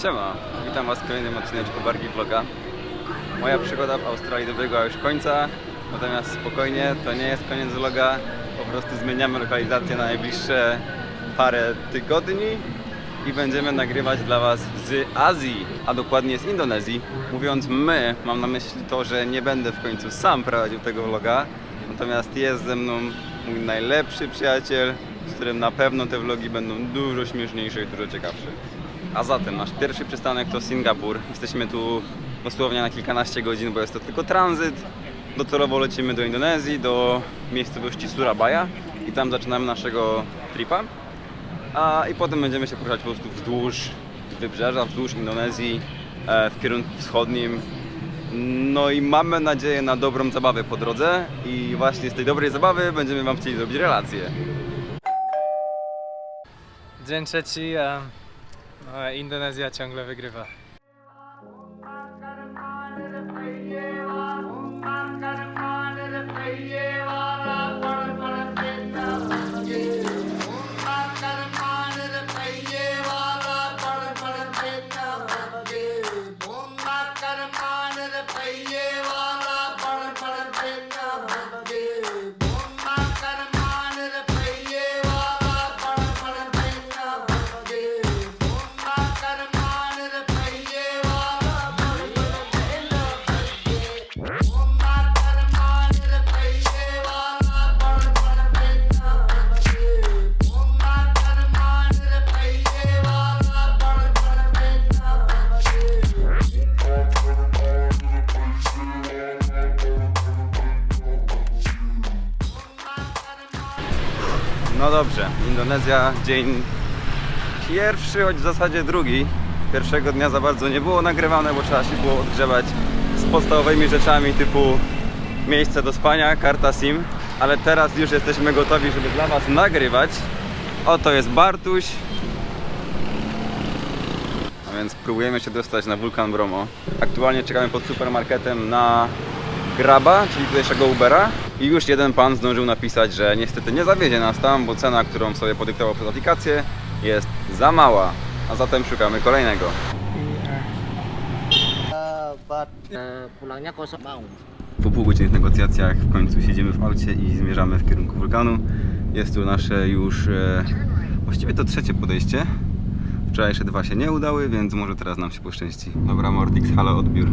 Siema, witam was w kolejnym odcineczku Bargi Vloga. Moja przygoda w Australii dobiegła już końca, natomiast spokojnie, to nie jest koniec vloga. Po prostu zmieniamy lokalizację na najbliższe parę tygodni i będziemy nagrywać dla was z Azji, a dokładnie z Indonezji. Mówiąc my, mam na myśli to, że nie będę w końcu sam prowadził tego vloga, natomiast jest ze mną mój najlepszy przyjaciel, z którym na pewno te vlogi będą dużo śmieszniejsze i dużo ciekawsze. A zatem nasz pierwszy przystanek to Singapur. Jesteśmy tu dosłownie na kilkanaście godzin, bo jest to tylko tranzyt. Docelowo lecimy do Indonezji, do miejscowości Surabaya i tam zaczynamy naszego tripa. I potem będziemy się poruszać po prostu wzdłuż wybrzeża, wzdłuż Indonezji, w kierunku wschodnim. No i mamy nadzieję na dobrą zabawę po drodze i właśnie z tej dobrej zabawy będziemy wam chcieli zrobić relację. Dzień trzeci, a Indonezja ciągle wygrywa. No dobrze, Indonezja, dzień pierwszy, choć w zasadzie drugi. Pierwszego dnia za bardzo nie było nagrywane, bo trzeba się było odgrzewać z podstawowymi rzeczami typu miejsce do spania, karta SIM. Ale teraz już jesteśmy gotowi, żeby dla was nagrywać. Oto jest Bartuś. A więc próbujemy się dostać na wulkan Bromo. Aktualnie czekamy pod supermarketem na Graba, czyli tutejszego Ubera. I już jeden pan zdążył napisać, że niestety nie zawiezie nas tam, bo cena, którą sobie podyktował przez aplikację, jest za mała. A zatem szukamy kolejnego. Po półgodzinnych negocjacjach w końcu siedzimy w aucie i zmierzamy w kierunku wulkanu. Jest tu nasze już właściwie to trzecie podejście. Wczorajsze dwa się nie udały, więc może teraz nam się poszczęści. Dobra, Mordix, halo, odbiór.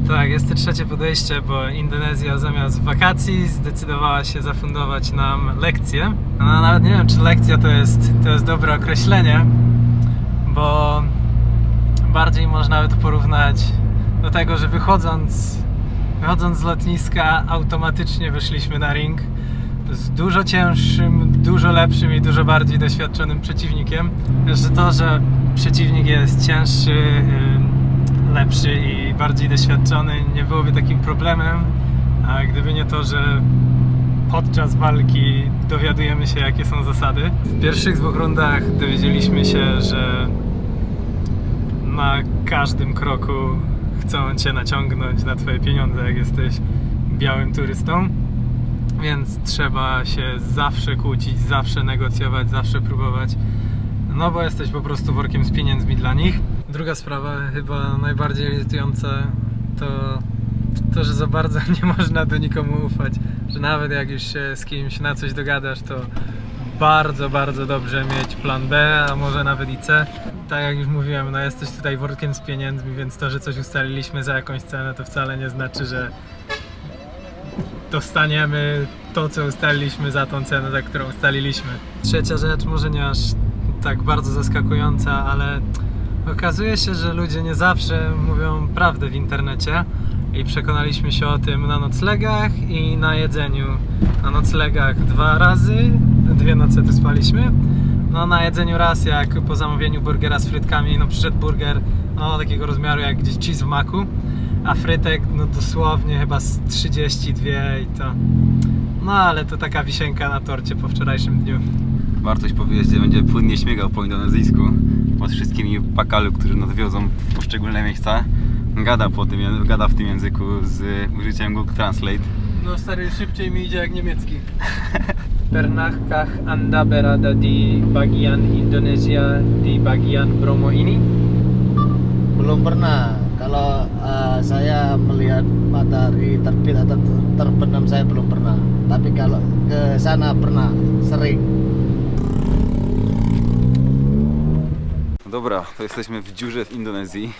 Tak, jest to trzecie podejście, bo Indonezja zamiast wakacji zdecydowała się zafundować nam lekcję. No nawet nie wiem, czy lekcja to jest dobre określenie, bo bardziej można by to porównać do tego, że wychodząc z lotniska automatycznie wyszliśmy na ring z dużo cięższym, dużo lepszym i dużo bardziej doświadczonym przeciwnikiem. Że to, że przeciwnik jest cięższy, lepszy i bardziej doświadczony, nie byłoby takim problemem, a gdyby nie to, że podczas walki dowiadujemy się, jakie są zasady. W pierwszych dwóch rundach dowiedzieliśmy się, że na każdym kroku chcą cię naciągnąć na twoje pieniądze, jak jesteś białym turystą. Więc trzeba się zawsze kłócić, zawsze negocjować, zawsze próbować. No bo jesteś po prostu workiem z pieniędzmi dla nich. Druga sprawa, chyba najbardziej irytująca, to, że za bardzo nie można do nikomu ufać. Że nawet jak już się z kimś na coś dogadasz, to bardzo, bardzo dobrze mieć plan B, a może nawet i C. Tak jak już mówiłem, no jesteś tutaj workiem z pieniędzmi, więc to, że coś ustaliliśmy za jakąś cenę, to wcale nie znaczy, że dostaniemy to, co ustaliliśmy za tą cenę, za którą ustaliliśmy. Trzecia rzecz, może nie aż tak bardzo zaskakująca, ale okazuje się, że ludzie nie zawsze mówią prawdę w internecie i przekonaliśmy się o tym na noclegach i na jedzeniu. Na noclegach 2 razy, 2 noce tu spaliśmy, No na jedzeniu raz, jak po zamówieniu burgera z frytkami, no przyszedł burger no takiego rozmiaru jak gdzieś cheese w maku, a frytek no dosłownie chyba z 32 i to... No ale to taka wisienka na torcie po wczorajszym dniu. Bartoś po wyjeździe będzie płynnie śmigał po indonezyjsku pod wszystkimi pakalu, którzy nas wiozą w poszczególne miejsca. Gada w tym języku z użyciem Google Translate. No stary, szybciej mi idzie jak niemiecki. Pernahkah Anda berada di bagian Indonesia di bagian Bromo ini? Belum pernah. Kalau saya melihat matahari terbit atau terbenam saya belum pernah. Tapi kalau ke sana pernah, sering. Dobra, to jesteśmy w dziurze w Indonezji.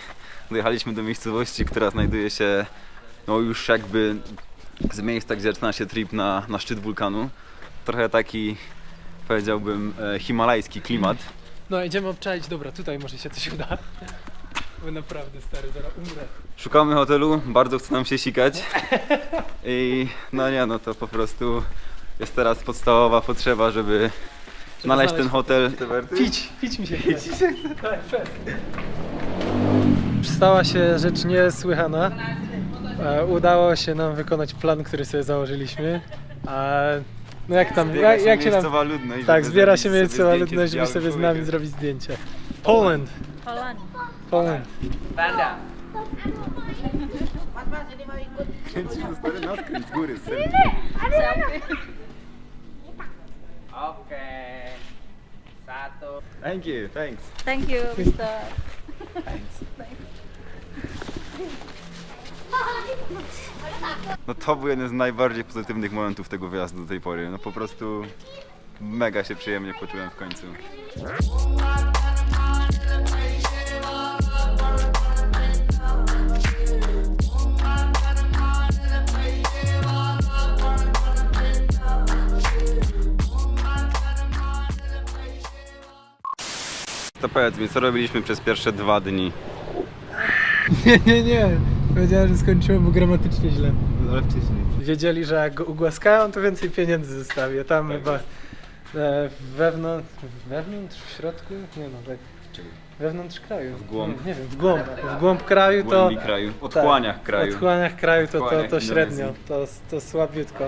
Dojechaliśmy do miejscowości, która znajduje się no już jakby z miejsca, gdzie zaczyna się trip na szczyt wulkanu. Trochę taki, powiedziałbym, himalajski klimat. No idziemy obczaić, dobra, tutaj może się coś uda. Bo naprawdę stary, zaraz umrę. Szukamy hotelu, bardzo chce nam się sikać. I no nie, no to po prostu jest teraz podstawowa potrzeba, żeby znaleźć ten hotel. Pić mi się chce. Stała się rzecz niesłychana. Udało się nam wykonać plan, który sobie założyliśmy. No jak tam, jak się nam... miejscowa ludność. Tak, żeby zbiera zrobić się sobie miejscowa zdjęcie ludność, z żeby białym sobie z nami człowiekiem. zrobić zdjęcie. Poland. Poland. Kręcisz to stary naskręć z góry, serio. Thank you, thanks. Thank you, Mr. No to był jeden z najbardziej pozytywnych momentów tego wyjazdu do tej pory. No po prostu mega się przyjemnie poczułem w końcu. To powiedz mi, co robiliśmy przez pierwsze 2 dni? Nie. Powiedziałem, że skończyłem, bo gramatycznie źle. Ale wcześniej. Wiedzieli, że jak go ugłaskają, to więcej pieniędzy zostawię. Tam chyba wewnątrz, w środku? Nie no, tak. Wewnątrz kraju. W głąb. Nie wiem, w głąb kraju W to... głębi kraju, odchłaniach tak, kraju. Odchłaniach kraju to Odchłaniach średnio, Indonezji. to słabiutko.